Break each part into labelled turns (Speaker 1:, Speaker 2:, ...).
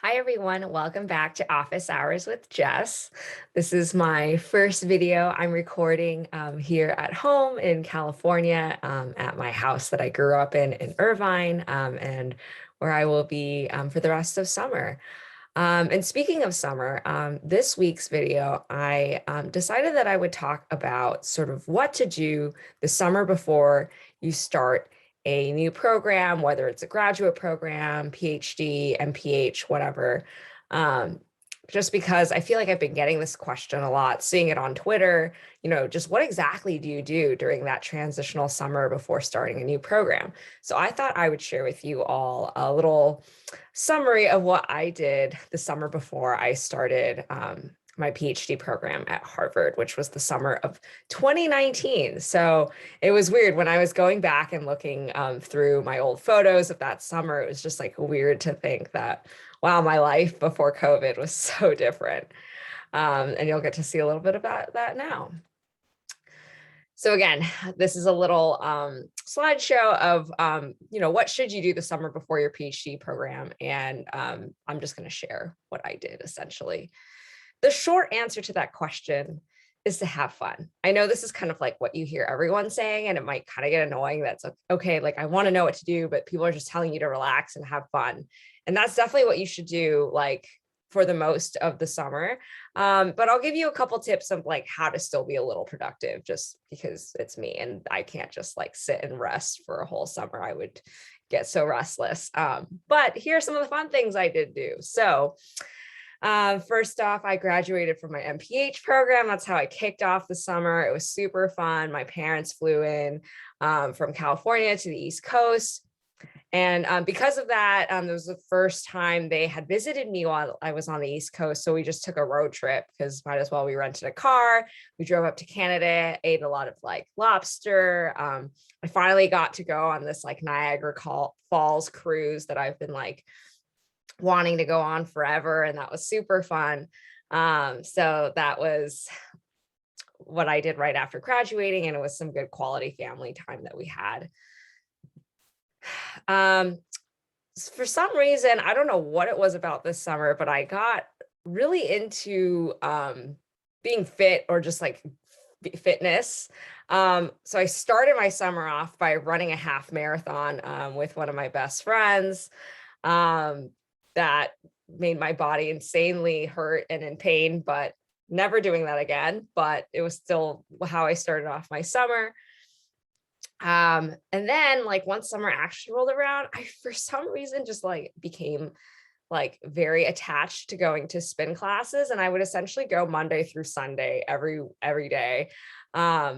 Speaker 1: Hi, everyone. Welcome back to Office Hours with Jess. This is my first video I'm recording here at home in California at my house that I grew up in Irvine, and where I will be for the rest of summer. And speaking of summer, this week's video, I decided that I would talk about sort of what to do the summer before you start a new program, whether it's a graduate program, PhD, MPH, whatever. Um, just because I feel like I've been getting this question a lot, seeing it on Twitter, just what exactly do you do during that transitional summer before starting a new program? So I thought I would share with you all a little summary of what I did the summer before I started my PhD program at Harvard, which was the summer of 2019. So it was weird when I was going back and looking through my old photos of that summer. It was just like weird to think that, wow, my life before COVID was so different. And you'll get to see a little bit about that now. So again, this is a little slideshow of, what should you do the summer before your PhD program? And I'm just going to share what I did essentially. The short answer to that question is to have fun. I know this is kind of like what you hear everyone saying, and it might kind of get annoying. That's okay. Like I want to know what to do, but people are just telling you to relax and have fun. And that's definitely what you should do, like for the most of the summer. But I'll give you a couple tips of like how to still be a little productive, just because it's me and I can't just like sit and rest for a whole summer. I would get so restless. But here are some of the fun things I did do. So first off, I graduated from my MPH program. That's how I kicked off the summer. It was super fun. My parents flew in from California to the East Coast. And because of that, it was the first time they had visited me while I was on the East Coast. So we just took a road trip because might as well. We rented a car. We drove up to Canada, ate a lot of like lobster. I finally got to go on this like Niagara Falls cruise that I've been like wanting to go on forever. And that was super fun. So that was what I did right after graduating. And it was some good quality family time that we had. For some reason, I don't know what it was about this summer, but I got really into being fit or just like fitness. So I started my summer off by running a half marathon with one of my best friends. That made my body insanely hurt and in pain, but never doing that again. But it was still how I started off my summer. And then like once summer actually rolled around, I for some reason just like became like very attached to going to spin classes, and I would essentially go Monday through Sunday every day. I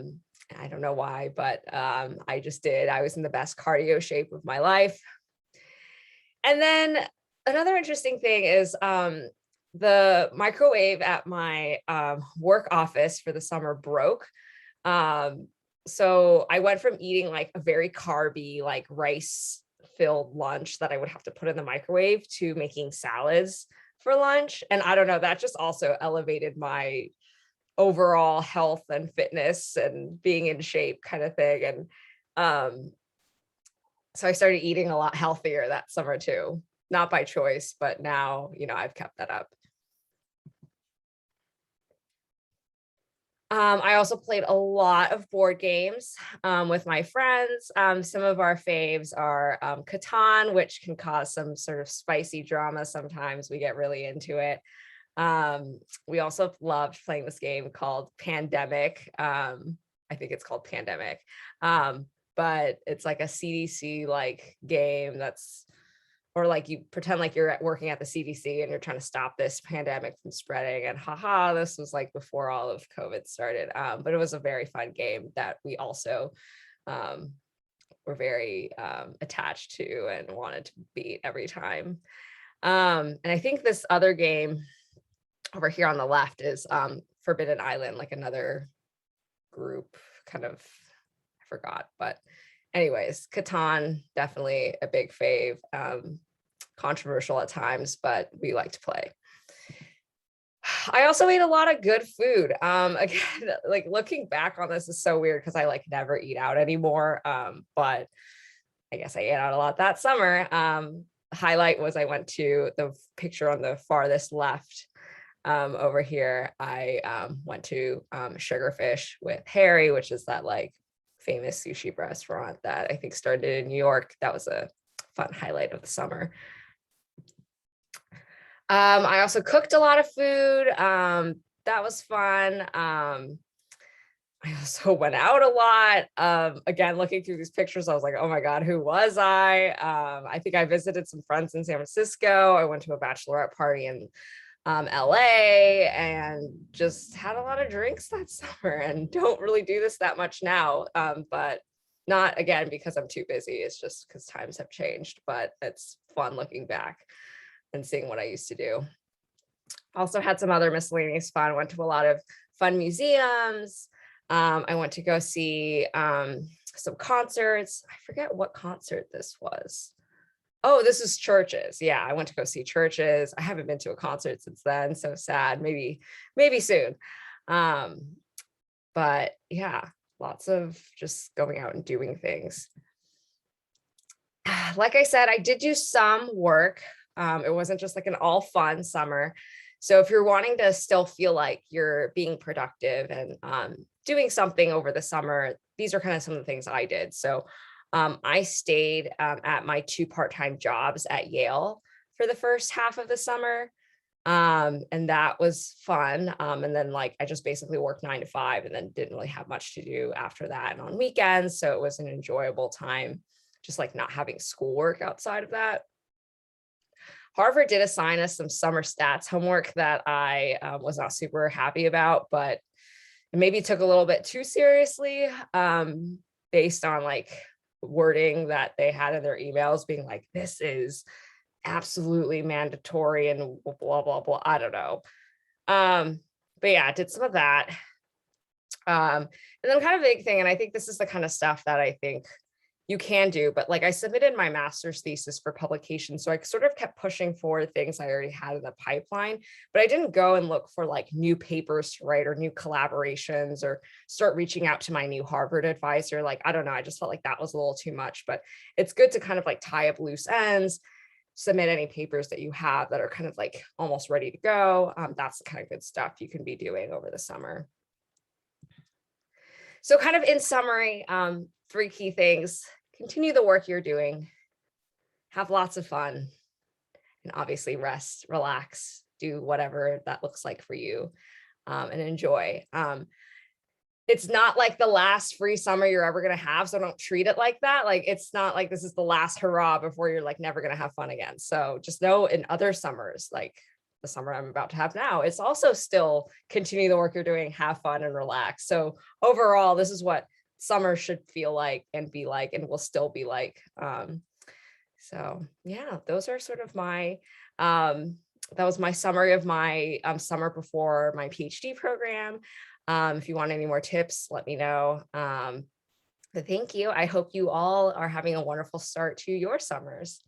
Speaker 1: don't know why, but I just did. I was in the best cardio shape of my life. And then another interesting thing is the microwave at my work office for the summer broke. So I went from eating like a very carby, like rice filled lunch that I would have to put in the microwave to making salads for lunch. And I don't know, that just also elevated my overall health and fitness and being in shape kind of thing. And so I started eating a lot healthier that summer too, not by choice, but now, I've kept that up. I also played a lot of board games with my friends. Some of our faves are Catan, which can cause some sort of spicy drama. Sometimes we get really into it. We also loved playing this game called Pandemic. I think it's called Pandemic. But it's like a CDC like game or like you pretend like you're working at the CDC and you're trying to stop this pandemic from spreading. And haha, this was like before all of COVID started. But it was a very fun game that we also were very attached to and wanted to beat every time. And I think this other game over here on the left is Forbidden Island, like another group kind of, I forgot, but anyways, Catan, definitely a big fave. Controversial at times, but we like to play. I also ate a lot of good food. Again, like looking back on this is so weird because I like never eat out anymore. But I guess I ate out a lot that summer. highlight was I went to the picture on the farthest left over here. I went to Sugarfish with Harry, which is that like famous sushi restaurant that I think started in New York. That was a fun highlight of the summer. I also cooked a lot of food. That was fun. I also went out a lot. Again, looking through these pictures, I was like, oh my God, who was I? I think I visited some friends in San Francisco. I went to a bachelorette party in LA and just had a lot of drinks that summer, and don't really do this that much now. But not again because I'm too busy. It's just because times have changed, but it's fun looking back and seeing what I used to do. Also had some other miscellaneous fun, went to a lot of fun museums. I went to go see some concerts. I forget what concert this was. Oh, this is Churches. Yeah, I went to go see Churches. I haven't been to a concert since then. So sad. Maybe soon. But yeah, lots of just going out and doing things. Like I said, I did do some work. It wasn't just like an all fun summer. So if you're wanting to still feel like you're being productive and doing something over the summer, these are kind of some of the things I did. So I stayed at my 2 part-time jobs at Yale for the first half of the summer. And that was fun. And then like, I just basically worked 9 to 5 and then didn't really have much to do after that and on weekends. So it was an enjoyable time, just like not having schoolwork outside of that. Harvard did assign us some summer stats homework that I was not super happy about, but maybe took a little bit too seriously based on like wording that they had in their emails being like, this is absolutely mandatory and blah, blah, blah. I don't know. But yeah, I did some of that. And then kind of a big thing, and I think this is the kind of stuff that I think you can do, but like I submitted my master's thesis for publication. So I sort of kept pushing forward things I already had in the pipeline, but I didn't go and look for like new papers to write or new collaborations or start reaching out to my new Harvard advisor. Like, I don't know, I just felt like that was a little too much, but it's good to kind of like tie up loose ends, submit any papers that you have that are kind of like almost ready to go. That's the kind of good stuff you can be doing over the summer. So kind of in summary, 3 key things: continue the work you're doing, have lots of fun, and obviously rest, relax, do whatever that looks like for you, and enjoy. It's not like the last free summer you're ever going to have, so don't treat it like that. Like, it's not like this is the last hurrah before you're like never going to have fun again. So just know in other summers, like the summer I'm about to have now, it's also still continue the work you're doing, have fun and relax. So overall, this is what summer should feel like and be like, and will still be like. So yeah, those are sort of my, that was my summary of my summer before my PhD program. If you want any more tips, let me know. But thank you. I hope you all are having a wonderful start to your summers.